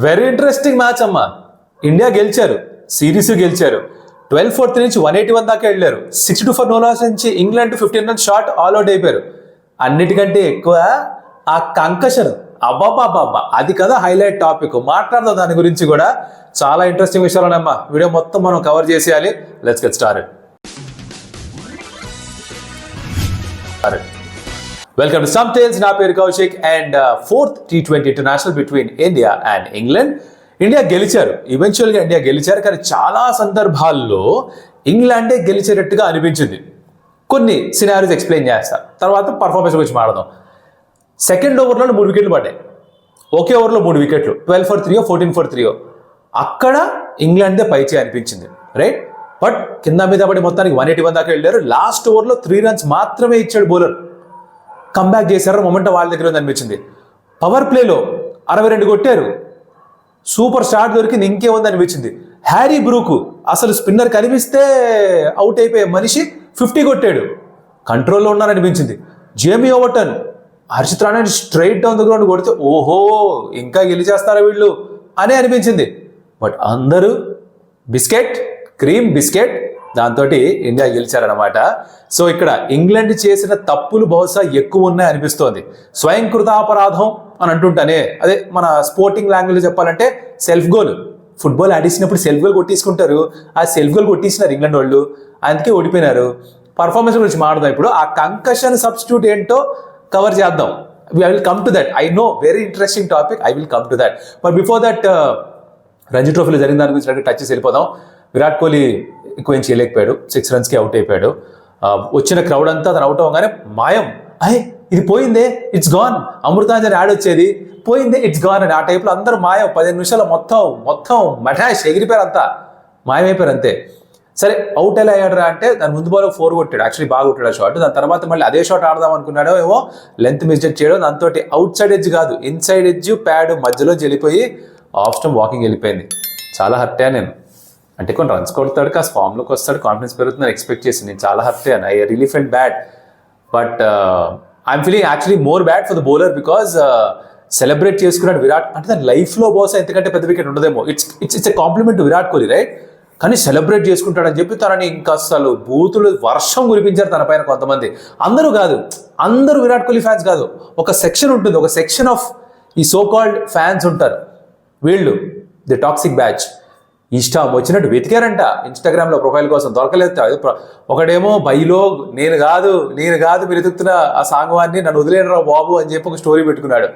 Very interesting match అమ్మా. India గెలిచారు, series గెలిచారు. 12-4 నుంచి 181 దాకా వెళ్ళారు. 62 నో లాస్ నుంచి England 15 runs shot all out అయిపోయారు. అన్నిటికంటే ఎక్కువ ఆ కంకషన్, అబ్బాబ్బాబ్బా, అది కదా హైలైట్ టాపిక్. మాట్లాడదాం దాని గురించి కూడా. చాలా ఇంట్రెస్టింగ్ విషయాలు ఉన్నాయమ్మా. వీడియో మొత్తం మనం కవర్ చేసేయాలి. Let's get started. Welcome to some tales. నా పేరు Kaushik. And 4th T20 international between India and England. India గెలిచారు, ఈవెన్చువల్గా ఇండియా గెలిచారు. కానీ చాలా సందర్భాల్లో ఇంగ్లాండే గెలిచేటట్టుగా అనిపించింది. కొన్ని సినారీస్ ఎక్స్ప్లెయిన్ చేస్తా, తర్వాత పర్ఫార్మెన్స్ గురించి మాట్లాడదాం. సెకండ్ ఓవర్లో 3 వికెట్లు పడ్డాయి. ఒకే ఓవర్లో 3 వికెట్లు, 12-3 14-3. అక్కడ ఇంగ్లాండ్దే పైచే అనిపించింది, రైట్? బట్ కింద మీద పడి మొత్తానికి 181 దాకా వెళ్ళారు. లాస్ట్ ఓవర్లో 3 రన్స్ మాత్రమే ఇచ్చాడు బౌలర్. కంబ్యాక్ చేశారు, మొమెంటం వాళ్ళ దగ్గర ఉంది అనిపించింది. పవర్ ప్లేలో 62 కొట్టారు. సూపర్ షాట్ దొరికింది, ఇంకేముంది అనిపించింది. హ్యారీ బ్రూక్ అసలు స్పిన్నర్ కనిపిస్తే అవుట్ అయిపోయే మనిషి 50 కొట్టాడు. కంట్రోల్లో ఉన్నారనిపించింది. జేమీ ఓవర్టన్ హర్షిత్ రాణాని స్ట్రైట్ డౌన్ ద గ్రౌండ్ కొడితే ఓహో ఇంకా గెలిచేస్తారా వీళ్ళు అనే అనిపించింది. బట్ అందరూ బిస్కెట్, క్రీమ్ బిస్కెట్, దాంతో ఇండియా గెలిచారనమాట. సో ఇక్కడ ఇంగ్లాండ్ చేసిన తప్పులు బహుశా ఎక్కువ ఉన్నాయి అనిపిస్తోంది. స్వయం కృతాపరాధం అని అంటుంటానే, అదే మన స్పోర్టింగ్ లాంగ్వేజ్ చెప్పాలంటే సెల్ఫ్ గోల్. ఫుట్బాల్ ఆడేసినప్పుడు సెల్ఫ్ గోల్ కొట్టేసుకుంటారు. ఆ సెల్ఫ్ గోల్ కొట్టేసినారు ఇంగ్లాండ్ వాళ్ళు, అందుకే ఓడిపోయినారు. పర్ఫార్మెన్స్ గురించి మాట్లాడదాం ఇప్పుడు. ఆ కంకషన్ సబ్స్టిట్యూట్ ఏంటో కవర్ చేద్దాం. I will come to that. I know, very interesting topic. I will come to that. But before that, Ranji ట్రోఫీలో జరిగిన దాని గురించి టచ్ చేసి వెళ్ళిపోదాం. విరాట్ కోహ్లీ ఎక్కువ ఏం చేయలేకపోయాడు, 6 రన్స్కి అవుట్ అయిపోయాడు. వచ్చిన క్రౌడ్ అంతా తను అవుట్ అవ్వగానే మాయం, అయ్యే ఇది పోయిందే, ఇట్స్ గాన్, అమృతాంజన్ యాడ్ వచ్చేది, పోయిందే, ఇట్స్ గాన్ అని. ఆ టైప్లో అందరూ మాయం. 15 నిమిషాలు మొత్తం మఠాష్ ఎగిరిపోయారు, అంతా మాయమైపోయారు అంతే. సరే, అవుట్ ఎలా అయ్యాడు అంటే దాని ముందు బాల్ 4 కొట్టాడు. యాక్చువల్లీ బాగా కొట్టాడు ఆ షాట్. దాని తర్వాత మళ్ళీ అదే షాట్ ఆడదాం అనుకున్నాడో ఏమో, లెంత్ మిస్టేక్ చేయడం, దాంతో అవుట్ సైడ్ ఎడ్జ్ కాదు ఇన్సైడ్ ఎడ్జ్ ప్యాడ్ మధ్యలో వెళ్ళిపోయి ఆఫ్ స్టంప్ వాకింగ్ వెళ్ళిపోయింది. చాలా హర్ట్ అయ్యా నేను. అంటే కొన్ని రన్స్ కొడతాడు, కాస్త ఫామ్లోకి వస్తాడు, కాన్ఫిడెన్స్ పెరుగుతుందని ఎక్స్పెక్ట్ చేసి నేను చాలా హర్ట్ అయ్యాను. I really felt bad. But I'm feeling actually more bad for the bowler because celebrate చేసుకున్నాడు విరాట్. అంటే దాని లైఫ్లో బహుశా ఎంతకంటే పెద్ద వికెట్ ఉండదేమో. It's a compliment to Virat Kohli, right? కానీ సెలబ్రేట్ చేసుకుంటాడని చెప్పి తనని ఇంకా అసలు బూతులు వర్షం కురిపించారు తన పైన కొంతమంది. అందరూ కాదు, అందరూ విరాట్ కోహ్లీ ఫ్యాన్స్ కాదు. ఒక సెక్షన్ ఉంటుంది, ఒక సెక్షన్ ఆఫ్ ఈ సో కాల్డ్ ఫ్యాన్స్ ఉంటారు. వీళ్ళు ది టాక్సిక్ బ్యాచ్. ఇష్టం వచ్చినట్టు వెతికారంట ఇన్స్టాగ్రామ్లో ప్రొఫైల్ కోసం, దొరకలేదు. ఒకడేమో బైలో నేను కాదు మీరు ఎదుగుతున్న ఆ సాంగ్వాన్ని, నన్ను వదిలేడరా బాబు అని చెప్పి ఒక స్టోరీ పెట్టుకున్నాడు.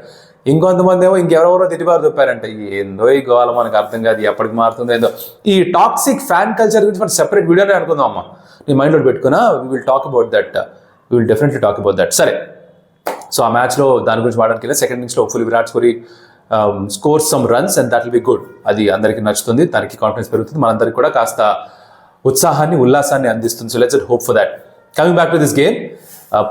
ఇంకొంతమంది ఏమో ఇంకెవరెవరో తిట్టిబారు చెప్పారంట. ఏందో ఈ గోవాల మనకు అర్థం కాదు, ఎప్పటికి మారుతుందో ఏందో. ఈ టాక్సిక్ ఫ్యాన్ కల్చర్ గురించి మనం సెపరేట్ వీడియోనే అనుకుందాం అమ్మా. నీ మైండ్లో పెట్టుకున్నా, we will talk about that. We will definitely talk about that. సరే, సో ఆ మ్యాచ్లో దాని గురించి మాట్లాడడానికి వెళ్ళి సెకండ్ ఇన్నింగ్స్లో hopefully Virat Kohli score some runs and that will be good. అది అందరికీ నచ్చుతుంది, దానికి కాన్ఫిడెన్స్ పెరుగుతుంది, మనందరికీ కూడా కాస్త ఉత్సాహాన్ని ఉల్లాసాన్ని అందిస్తుంది. So let's hope for that. Coming back to this game,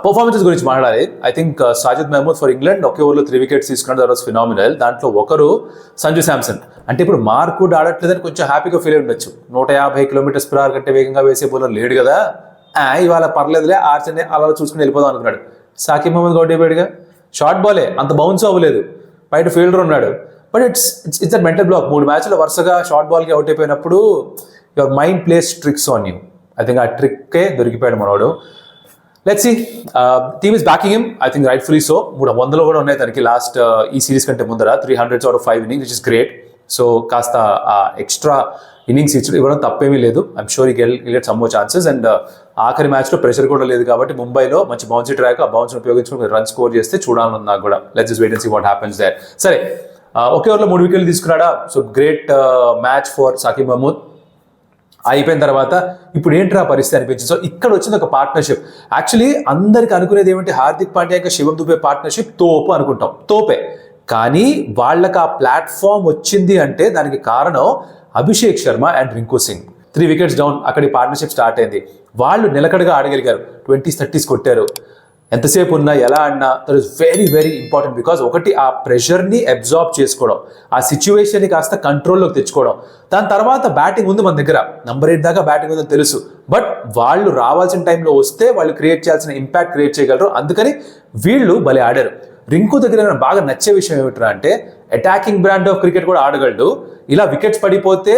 performances గురించి మాట్లాడాలి. I think Sajid Mahmood for England ఒకే ఓవర్లో 3 వికెట్స్ తీసుకున్నాడు. That was phenomenal. దాంట్లో ఒకరు సంజు శాంసన్. అంటే ఇప్పుడు మార్క్ కూడా ఆడట్లేదని కొంచెం హ్యాపీగా ఫీల్ అయి ఉండొచ్చు. 150 km/h కంటే వేగంగా వేసే బౌలర్ లేడు కదా, ఇవాళ పర్లేదులే ఆర్చనే అలా చూసుకుని వెళ్ళిపోదాం అనుకున్నాడు. సాకిబ్ మహమ్మద్ గౌడ్ అయిపోయాడుగా. షార్ట్ బాలే, అంత బౌన్స్ అవ్వలేదు, బయట ఫీల్డర్ ఉన్నాడు. But it's a mental block. 3 మ్యాచ్లు వరుసగా షార్ట్ బాల్కి అవుట్ అయిపోయినప్పుడు your mind plays tricks on you. I think ఆ ట్రిక్కే దొరికిపోయాడు మనోడు. Let's see. Team is backing him, I think rightfully so. 300 కూడా ఉన్నాయి తనకి లాస్ట్ ఈ సిరీస్ కంటే ముందర. 300 out of 5 innings, which is great. So కాస్త ఎక్స్ట్రా ఇన్నింగ్స్ ఇవ్వడం తప్పేమీ లేదు. I'm sure he get some more chances. And ఆఖరి మ్యాచ్లో ప్రెషర్ కూడా లేదు కాబట్టి ముంబైలో మంచి బౌన్సీ ట్రాక్, ఆ బౌన్స్ ఉపయోగించుకుని రన్ స్కోర్ చేస్తే చూడాలని నాకు కూడా. Let's just wait and see what happens there. సరే, ఒకే ఓవర్లో 3 వికెట్లు తీసుకున్నాడా. So great match for Saqib Mahmood. అయిపోయిన తర్వాత ఇప్పుడు ఏంట్రా పరిస్థితి అనిపించింది. సో ఇక్కడ వచ్చింది ఒక పార్ట్నర్షిప్. యాక్చువల్లీ అందరికి అనుకునేది ఏమంటే హార్దిక్ పాండ్యా ఇంకా శివం దుబే పార్ట్నర్షిప్ తోపు అనుకుంటాం, తోపే. కానీ వాళ్ళకి ఆ ప్లాట్ఫామ్ వచ్చింది అంటే దానికి కారణం Abhishek Sharma and Rinku Singh. 3 wickets down, అక్కడి పార్ట్నర్షిప్ స్టార్ట్ అయింది. వాళ్ళు నిలకడగా ఆడగలిగారు, 20s 30s కొట్టారు. ఎంతసేపు ఉన్నా ఎలా ఆడినా that is very very important. Because ఒకటి ఆ ప్రెషర్ని అబ్జార్బ్ చేసుకోవడం, ఆ సిచ్యువేషన్ని కాస్త కంట్రోల్లోకి తెచ్చుకోవడం. దాని తర్వాత బ్యాటింగ్ ఉంది మన దగ్గర, నంబర్ 8 దాకా బ్యాటింగ్ ఉందని తెలుసు. బట్ వాళ్ళు రావాల్సిన టైంలో వస్తే వాళ్ళు క్రియేట్ చేయాల్సిన ఇంపాక్ట్ క్రియేట్ చేయగలరు. అందుకని వీళ్ళు భలే ఆడారు. రింకు దగ్గర నాకు బాగా నచ్చే విషయం ఏమిట్రా అంటే అటాకింగ్ బ్రాండ్ ఆఫ్ క్రికెట్ కూడా ఆడగలడు, ఇలా వికెట్స్ పడిపోతే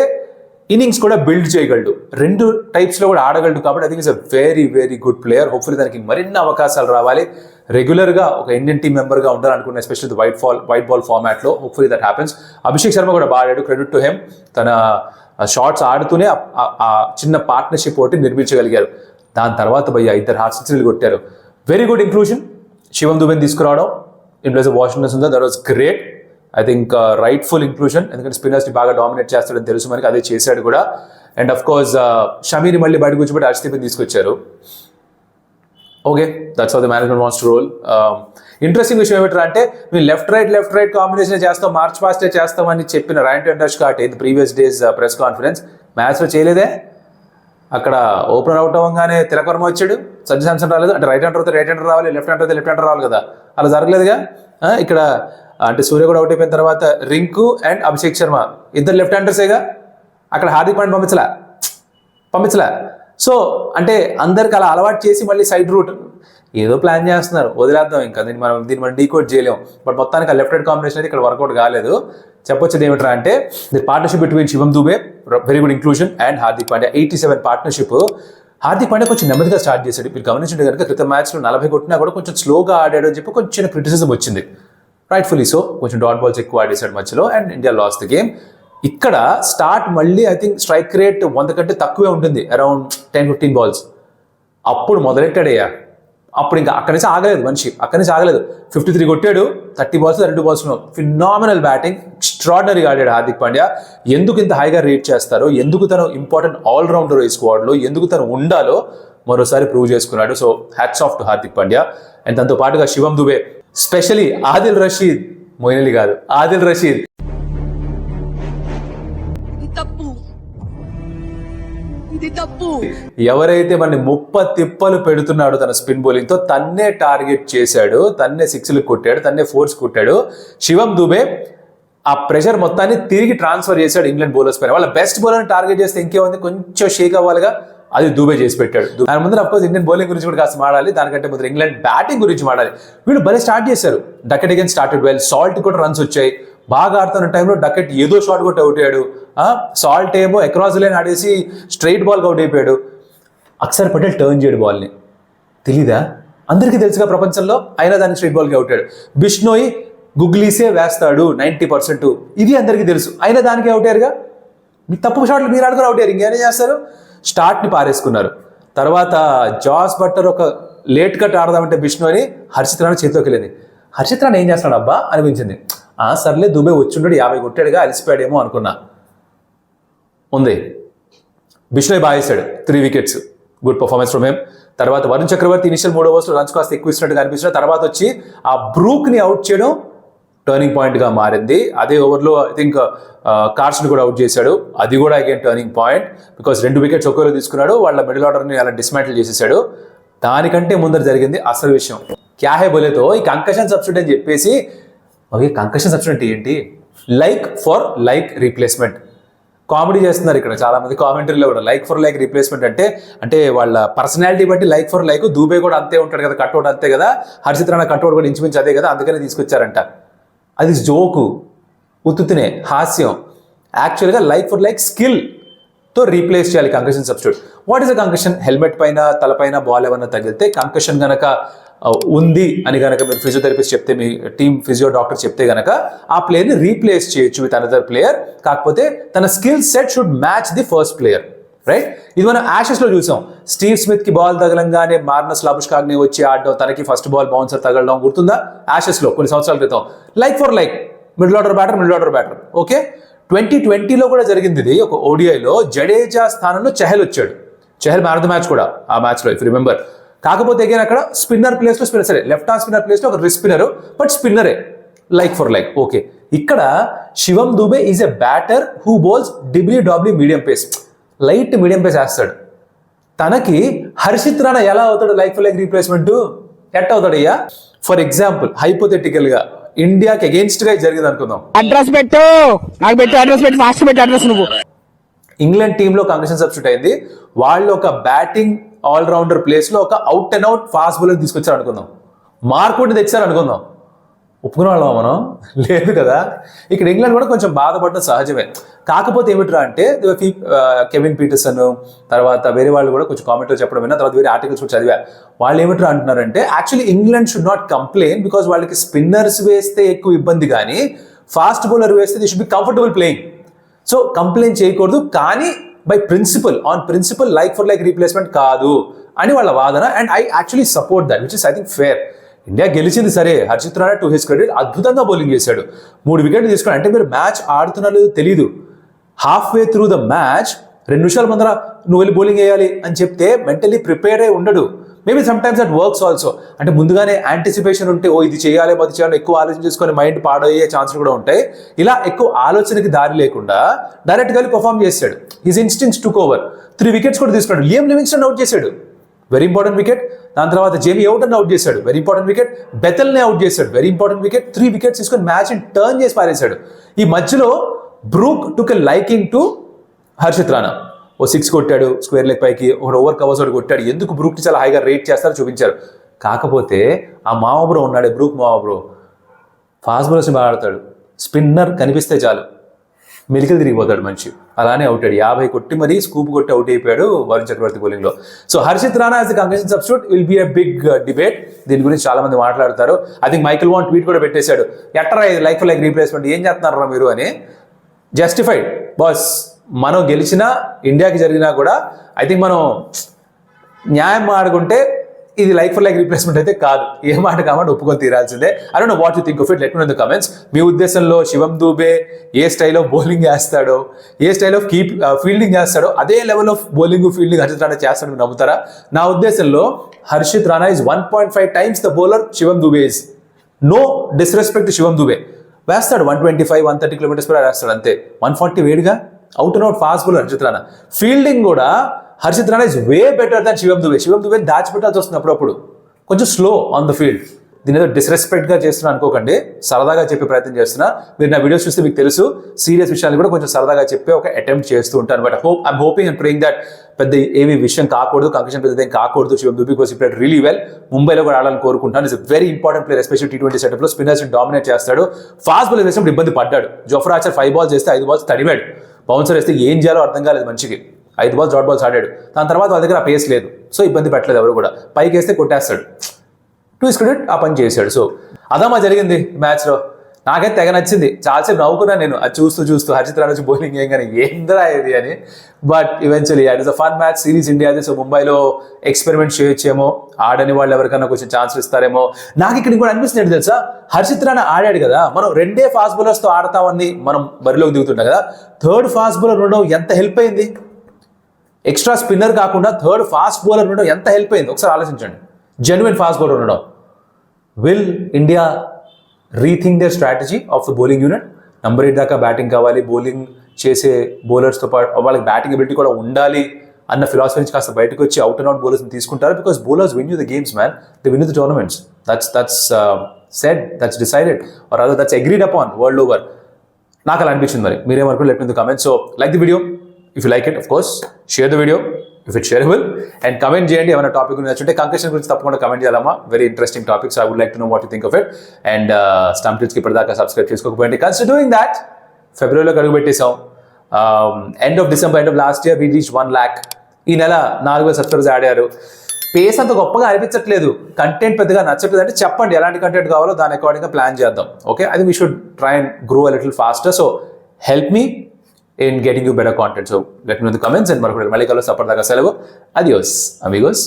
ఇన్నింగ్స్ కూడా బిల్డ్ చేయగలడు, రెండు టైప్స్లో కూడా ఆడగలడు. కాబట్టి I think is a very very good player. Hopefully దానికి మరిన్ని అవకాశాలు రావాలి, రెగ్యులర్గా ఒక ఇండియన్ టీం మెంబర్గా ఉండాలనుకున్న ఎస్పెషల్లీ వైట్ బాల్ ఫార్మాట్లో. Hopefully that happens. Abhishek Sharma కూడా బాగా ఆడాడు, క్రెడిట్ టు హెమ్. తన షాట్స్ ఆడుతూనే ఆ చిన్న పార్ట్నర్షిప్ ఒకటి నిర్మించగలిగారు. దాని తర్వాత భయ్య ఇద్దరు హార్ట్ సెంచరీలు కొట్టారు. వెరీ గుడ్ ఇంక్లూజన్ శివం దుబేని తీసుకురావడం in place of Washington Sundar, that was great. I think rightful inclusion, ఎందుకంటే స్పిన్నర్స్ని బాగా డామినేట్ చేస్తాడని తెలుసు మనకి, అదే చేశాడు కూడా. అండ్ అఫ్ కోర్స్ షమీని మళ్ళీ బయట కూర్చోబెట్టి హర్షదీప్ని తీసుకొచ్చారు. Okay, that's how the management wants to roll. Interesting విషయం ఏమిటంటే అంటే మేము లెఫ్ట్ రైట్ కాంబినేషన్ చేస్తాం, మార్చ్ పాస్టే చేస్తామని చెప్పిన రాయన్ టెండర్స్కాట్ in previous days press conference మ్యాచ్లో చేయలేదే. అక్కడ ఓపెనర్ అవుట్ అవ్వగానే తిలక్ వర్మ వచ్చాడు, సంజు శాంసన్ రాలేదు. అంటే రైట్ హ్యాండర్ అయితే రైట్ హ్యాండర్ రావాలి, లెఫ్ట్ హ్యాండర్ అయితే లెఫ్ట్ హ్యాండర్ రావాలి కదా, అలా జరగలేదుగా. ఇక్కడ అంటే సూర్య కూడా అవుట్ అయిపోయిన తర్వాత రింకు అండ్ అభిషేక్ శర్మ ఇద్దరు లెఫ్ట్ హ్యాండర్సేగా, అక్కడ హార్దిక్ పాండ్యా పంపించలే. సో అంటే అందరికి అలా అలవాటు చేసి మళ్ళీ సైడ్ రూట్ ఏదో ప్లాన్ చేస్తున్నారు, వదిలేద్దాం ఇంకా దీన్ని మనం డీకోడ్ చేయలేం. బట్ మొత్తానికి ఆ లెఫ్ట్ రైట్ కాంబినేషన్ అయితే ఇక్కడ వర్కౌట్ కాలేదు. చెప్పొచ్చేది ఏమిట్రా అంటే the partnership between Shivam Dube, very good inclusion, and Hardik Pandya 87 partnership. Hardik Pandya కొంచెం నెమ్మదిగా స్టార్ట్ చేశాడు. మీరు గమనించండి కనుక క్రితం మ్యాచ్లో 40 కొట్టినా కూడా కొంచెం స్లోగా ఆడాడు అని చెప్పి కొంచెం క్రిటిసిజం వచ్చింది. రైట్ఫుల్లీ సో, కొంచెం డాట్ బాల్స్ ఎక్కువ ఆడేశాడు మధ్యలో and India lost the game. ఇక్కడ స్టార్ట్ మళ్ళీ ఐ థింక్ స్ట్రైక్ రేట్ 100 కంటే తక్కువే ఉంటుంది, అరౌండ్ 10-15 బాల్స్. అప్పుడు మొదలెట్టాడయ్యా, అప్పుడు ఇంకా అక్కడి నుంచి ఆగలేదు మనిషి, 53 కొట్టాడు, 30 బాల్స్ 2 బాల్స్. ఫినామినల్ బ్యాటింగ్, ఎక్స్ట్రాడినరీగా ఆడాడు హార్దిక్ పాండ్యా. ఎందుకు ఇంత హైగా రేట్ చేస్తారో, ఎందుకు తను ఇంపార్టెంట్ ఆల్రౌండర్ ఈ స్క్వాడ్లో, ఎందుకు తను ఉండాలో మరోసారి ప్రూవ్ చేసుకున్నాడు. So hats off to Hardik Pandya. And దాంతో పాటుగా శివం దుబే, స్పెషలీ ఆదిల్ రషీద్, మొయిన్ అలీ కాదు ఆదిల్ రషీద్, ఎవరైతే మన 30 తిప్పలు పెడుతున్నాడో తన స్పిన్ బౌలింగ్ తో, తన్నే టార్గెట్ చేశాడు, తన్నే సిక్స్లు కొట్టాడు, తన్నే ఫోర్స్ కొట్టాడు. శివం దుబే ఆ ప్రెషర్ మొత్తాన్ని తిరిగి ట్రాన్స్ఫర్ చేశాడు ఇంగ్లాండ్ బౌలర్స్ పైన. వాళ్ళ బెస్ట్ బౌలర్ని టార్గెట్ చేస్తే ఇంకేముంది, కొంచెం షేక్ అవ్వాలిగా, అది దుబే చేసి పెట్టాడు. దాని ముందర అఫ్కోర్స్ ఇండియన్ బౌలింగ్ గురించి కూడా కాస్త మాడాలి, దానికంటే ముందు ఇంగ్లాండ్ బ్యాటింగ్ గురించి మాడాలి. వీళ్ళు భలే స్టార్ట్ చేశారు. Duckett again started well, salt కూడా రన్స్ వచ్చాయి, బాగా ఆడుతున్న టైంలో డకెట్ ఏదో షాట్ కొట్టి అవుట్ అయ్యాడు. సాల్ట్ ఏమో అక్రాస్ లైన్ ఆడేసి స్ట్రైట్ బాల్కి అవుట్ అయిపోయాడు. అక్షర్ పటేల్ టర్న్ చేయడు బాల్ని, తెలీదా? అందరికీ తెలుసుగా ప్రపంచంలో, అయినా దానికి స్ట్రైట్ బాల్కి అవుట్ అయ్యాడు. బిష్నోయ్ గుగ్లీసే వేస్తాడు 90%, ఇది అందరికీ తెలుసు, అయినా దానికి అవుట్ అయ్యారుగా. మీ తప్పు షాట్లు మీరు ఆడుకుని అవుట్ అయ్యారు, ఇంకేం చేస్తారు? స్టార్ట్ని పారేసుకున్నారు. తర్వాత జాస్ బట్టర్ ఒక లేట్ కట్ ఆడదామంటే బిష్నోని హర్షిత్ రాణా చేతిలోకి వెళ్ళింది. హర్షిత్ రాణా ఏం చేస్తున్నాడు అబ్బా అనిపించింది. సర్లే దుబే వచ్చింటాడు, 50 కొట్టాడుగా, అలిసిపోయాడేమో అనుకున్నా. ఉంది బిష్నోయ్ బాగా వేసాడు, 3 wickets, good performance from him. తర్వాత వరుణ్ చక్రవర్తి ఇనిషియల్ 3 ఓవర్స్లో రన్స్ కాస్త ఎక్కువ ఇచ్చినట్టుగా అనిపిస్తున్నాడు. తర్వాత వచ్చి ఆ బ్రూక్ని అవుట్ చేయడం టర్నింగ్ పాయింట్గా మారింది. అదే ఓవర్లో ఐ థింక్ కార్స్ని కూడా అవుట్ చేశాడు, అది కూడా again turning point. Because 2 wickets ఒకేలో తీసుకున్నాడు, వాళ్ళ మిడిల్ ఆర్డర్ని అలా డిస్మాంటిల్ చేసేసాడు. దానికంటే ముందర జరిగింది అసలు విషయం. క్యా హే బోలేతో ఈ కంకషన్ సబ్స్టిట్యూట్ అని చెప్పేసి, ఓకే కంకషన్ సబ్స్టిట్యూట్ ఏంటి? Like for like replacement. Comedy చేస్తున్నారు ఇక్కడ చాలా మంది కామెంటరీలో కూడా. లైక్ ఫర్ లైక్ రీప్లేస్మెంట్ అంటే వాళ్ళ పర్సనాలిటీ బట్టి లైక్ ఫర్ లైక్. దూబే కూడా అంతే ఉంటాడు కదా, కట్అవుట్ అంతే కదా, హర్షిత్ రాణా కట్అవుట్ కూడా ఇంచుమించు అదే కదా, అందుకనే తీసుకొచ్చారంట. అది జోకు, ఉత్తునే హాస్యం. యాక్చువల్గా లైక్ ఫర్ లైక్ స్కిల్తో రీప్లేస్ చేయాలి concussion substitute. What is a concussion? Helmet పైన తలపైన బాల్ ఏమన్నా తగిలితే కంకషన్ కనుక ఉంది అని కనుక మీరు ఫిజియోథెరపిస్ట్ చెప్తే, మీ టీమ్ ఫిజియో డాక్టర్ చెప్తే కనుక ఆ ప్లేయర్ని రీప్లేస్ చేయొచ్చు విత్ అనదర్ ప్లేయర్. కాకపోతే తన skill set should match the first player, right? ఇది మనం యాషెస్లో చూసాం. స్టీవ్ స్మిత్కి బాల్ తగలంగానే మార్నస్ లాబుష్కాగ్నే వచ్చి ఆడడం, తనకి ఫస్ట్ బాల్ బౌన్సర్ తగలడం గుర్తుందా? యాషెస్లో కొన్ని సంవత్సరాల క్రితం. Like for like, middle order batter. Okay, 2020లో కూడా జరిగింది ఇది. ఒక ఓడిఐలో జడేజా స్థానంలో చహల్ వచ్చాడు. Chahal man of the match కూడా ఆ మ్యాచ్లో, ఇఫ్ రిమెంబర్. కాకపోతే అగైన్ అక్కడ స్పిన్నర్ ప్లేస్లో స్పిన్నర్, సరే లెఫ్ట్ ఆర్మ్ స్పిన్నర్ ప్లేస్లో ఒక రిస్ట్ స్పిన్నర్, బట్ స్పిన్నరే, లైక్ ఫర్ లైక్. ఓకే, ఇక్కడ Shivam Dube is a batter who bowls W medium pace, light medium pace వేస్తాడు. తనకి హర్షిత్ రాణా ఎలా అవుతాడు లైక్ ఫర్ లైక్ రీప్లేస్మెంట్? ఎట్ అవుతాడయ్యా? ఫర్ ఎగ్జాంపుల్ హైపోథెటికల్గా ఇండియాకి అగేన్స్ట్ గా జరిగింది అనుకుందాం. అడ్రస్ పెట్టు, నాకు పెట్టు అడ్రస్, పెట్టు ఫాస్ట్ పెట్టు అడ్రస్. నువ్వు ఇంగ్లాండ్ టీంలో కండిషన్ సబ్స్టిట్యూట్ అయింది. వాళ్ళు ఒక బ్యాటింగ్ ఆల్రౌండర్ ప్లేస్లో ఒక out and out fast bowler తీసుకొచ్చారు అనుకుందాం, మార్కుని తెచ్చారు అనుకుందాం. ఒప్పుకునే వాళ్ళమా మనం? లేదు కదా. ఇక్కడ ఇంగ్లాండ్ కూడా కొంచెం బాధపడడం సహజమే. కాకపోతే ఏమిట్రా అంటే కెవిన్ పీటర్సన్ తర్వాత వేరే వాళ్ళు కూడా కొంచెం కామెంట్లో చెప్పడం విన్నా, తర్వాత వేరే ఆర్టికల్స్ కూడా చదివా. వాళ్ళు ఏమిట్రా అంటున్నారంటే actually England should not complain because వాళ్ళకి స్పిన్నర్స్ వేస్తే ఎక్కువ ఇబ్బంది, కానీ ఫాస్ట్ బౌలర్ వేస్తే they should be comfortable playing. So complaint చేయకూడదు, కానీ by principle on principle like for like replacement కాదు అని వాళ్ళ వాదన. And I actually support that, which is I think fair. India గెలిచింది సరే, Harshit Rana to his credit అద్భుతంగా బౌలింగ్ చేశాడు, 3 వికెట్లు తీసుకున్నాడు. అంటే మీరు మ్యాచ్ ఆడుతున్నది తెలియదు, half way through the match 2 నిమిషాల ముందర నువ్వు వెళ్ళి బౌలింగ్ వేయాలి అని చెప్తే మెంటలీ ప్రిపేర్ అయి ఉండడు. Maybe some times that works also. అంటే ముందుగానే యాంటిసిపేషన్ ఉంటే అది చేయాలి అది చేయాలి ఎక్కువ ఆలోచన చేసుకొని మైండ్ పాడయ్యే ఛాన్సులు కూడా ఉంటాయి. ఇలా ఎక్కువ ఆలోచనకి దారి లేకుండా డైరెక్ట్గా వెళ్ళి పర్ఫామ్ చేశాడు. His instincts took over. 3 wickets కూడా తీసుకున్నాడు. లియామ్ లివింగ్స్టన్ అవుట్ చేశాడు, వెరీ ఇంపార్టెంట్ వికెట్. దాని తర్వాత జేమీ ఔటన్ అవుట్ చేశాడు, వెరీ ఇంపార్టెంట్ వికెట్. బెతల్నే అవుట్ చేశాడు, వెరీ ఇంపార్టెంట్ వికెట్. 3 వికెట్స్ తీసుకొని మ్యాచ్ని టర్న్ చేసి పారేశాడు. ఈ మధ్యలో Brook took a liking to Harshit Rana. ఓ 6 కొట్టాడు స్క్వేర్ లెగ్ పైకి, ఒక ఓవర్ కవర్స్ ఒకటి కొట్టాడు. ఎందుకు బ్రూక్ని చాలా హైగా రేట్ చేస్తారో చూపించారు. కాకపోతే ఆ మావబ్రో ఉన్నాడే, బ్రూక్ మావబ్రో, ఫాస్ట్ బౌలర్స్ని బాగా ఆడతాడు. స్పిన్నర్ కనిపిస్తే చాలు మెలికలు తిరిగిపోతాడు మనిషి. అలానే అవుట్ అయ్యాడు, 50 కొట్టి మరీ స్కూప్ కొట్టి అవుట్ అయిపోయాడు వరుణ్ చక్రవర్తి బౌలింగ్లో. So Harshit Rana as the concussion substitute will be a big debate. దీని గురించి చాలా మంది మాట్లాడతారు. I think Michael Vaughan tweet కూడా పెట్టేశాడు, ఎట్టరా ఇది లైక్ ఫర్ లైక్ రీప్లేస్మెంట్, ఏం చేస్తున్నారా మీరు అని. Justified boss. మనం గెలిచినా ఇండియాకి జరిగినా కూడా ఐ థింక్ మనం న్యాయం ఆడుకుంటే ఇది లైక్ ఫర్ లైక్ రీప్లేస్మెంట్ అయితే కాదు. ఏ మాట కాబట్టి ఒప్పుకొని తీరాల్సిందే. I don't know what you think of it, let me know in the comments. మీ ఉద్దేశంలో శివం దూబే ఏ స్టైల్ ఆఫ్ బౌలింగ్ చేస్తాడో, ఏ స్టైల్ ఆఫ్ ఫీల్డింగ్ చేస్తాడో అదే level of bowling fielding Harshit Rana చేస్తాడు, మీరు నమ్ముతారా? నా ఉద్దేశంలో Harshit Rana is 1.5 times the bowler Shivam Dube is. No disrespect to Shivam Dube. వేస్తాడు 125-130 km/h వేస్తాడు అంతే. 140 వేడిగా out and out fast bowler Harshit Rana. Fielding కూడా Harshit Rana is way better than Shivam Dube. Shivam Dube దాచిపెట్టాల్సి వస్తుంది అప్పుడప్పుడు, కొంచెం స్లో ఆన్ ద ఫీల్డ్. దీని ఏదో డిస్రెస్పెక్ట్గా చేస్తున్నా అనుకోకండి, సరదాగా చెప్పే ప్రయత్నం చేస్తున్నా. మీరు నా వీడియోస్ చూస్తే మీకు తెలుసు, సీరియస్ విషయాలు కూడా కొంచెం సరదాగా చెప్పే ఒక అటెంప్ట్ చేస్తూ ఉంటాను. But I'm hoping and praying that పెద్ద ఏమి విషయం కాకూడదు, కంకషన్ పెద్ద ఏం కాకూడదు. Shivam Dube because he played really well. ముంబైలో కూడా ఆడాలని కోరుకుంటాను. Is very important player, especially T20 సెటప్లో. స్పిన్నర్స్ డామినేట్ చేస్తాడు. ఫాస్ట్ బౌలర్ వేసినప్పుడు ఇబ్బంది పడ్డాడు. జోఫ్రా ఆర్చర్ 5 balls వేస్తే 5 balls తడిమాడు. బౌన్సర్ వేస్తే ఏం చేయాలో అర్థం కాలేదు మనిషికి. 5 balls డాట్ బాల్స్ ఆడాడు. దాని తర్వాత వాళ్ళ దగ్గర ఆ పేస్ లేదు, సో ఇబ్బంది పెట్టలేదు ఎవరు కూడా. పైకి వేస్తే కొట్టేస్తాడు. టు హిస్ క్రెడిట్ ఆ పని చేశాడు. సో అదమ్మా జరిగింది మ్యాచ్లో. నాకైతే తెగ నచ్చింది. చాలాసేపు నవ్వుకున్నాను నేను అది చూస్తూ హర్షిత్ రాణా నుంచి బౌలింగ్ ఏం కానీ ఏంద్రా ఇది అని. But eventually it is a fun match. Series ఇండియాది. సో ముంబైలో ఎక్స్పెరిమెంట్ చేయొచ్చేమో, ఆడని వాళ్ళు ఎవరికైనా కొంచెం ఛాన్స్ ఇస్తారేమో. నాకు ఇక్కడ కూడా అనిపిస్తుంది ఏంటి తెలుసా, హర్షిత్ రాణా ఆడాడు కదా, మనం 2 ఫాస్ట్ బౌలర్స్తో ఆడతామని మనం బరిలోకి దిగుతుంటాం కదా. 3rd ఫాస్ట్ బౌలర్ ఉండడం ఎంత హెల్ప్ అయింది. ఎక్స్ట్రా స్పిన్నర్ కాకుండా 3rd ఫాస్ట్ బౌలర్ ఉండడం ఎంత హెల్ప్ అయింది ఒకసారి ఆలోచించండి. జెన్యున్ ఫాస్ట్ బౌలర్ ఉండడం. Will India rethink their strategy of the bowling unit? Number 8 దాకా బ్యాటింగ్ కావాలి, బౌలింగ్ చేసే బౌలర్స్తో పాటు వాళ్ళకి బ్యాటింగ్ ఎబిలిటీ కూడా ఉండాలి అన్న ఫిలాసఫీ నుంచి కాస్త బయటకు వచ్చి అవుట్ అండ్ అవుట్ బౌలర్స్ని తీసుకుంటారు. Because bowlers win you the games man, they win the tournaments. That's said, that's decided or other that's agreed upon world over. నాకు అలా అనిపించింది. మరి మీరేమనుకుంటే let me in the comments. So like the video if you like it, of course share the video if it shareable, and comment చేయండి ఏమైనా topic గురించి నచ్చుంటే. Concussion గురించి తప్పకుండా కమెంట్ చేయాలమ్మా, very interesting topics. I would like to know what you think of it. And stump టిప్స్కి ఇప్పటిదాకా subscribe చేసుకోకపోయింది. Consider doing that. ఫిబ్రవరిలో అడుగు పెట్టేసాం. End of December, end of last year we reach 1 lakh. ఈ నెల 4,000 సబ్స్క్రైబర్స్ ఆడారు. పేస్ అంత గొప్పగా అనిపించట్లేదు, కంటెంట్ పెద్దగా నచ్చట్లేదు అంటే చెప్పండి ఎలాంటి కంటెంట్ కావాలో, దాని అకార్డింగ్గా ప్లాన్ చేద్దాం. Okay, I think we should try and grow a little faster. So help me in getting you better content. So let me know in the comments, and మళ్ళీ కలుస్తాం. అప్పటిదాకా సెలవు. Adios amigos.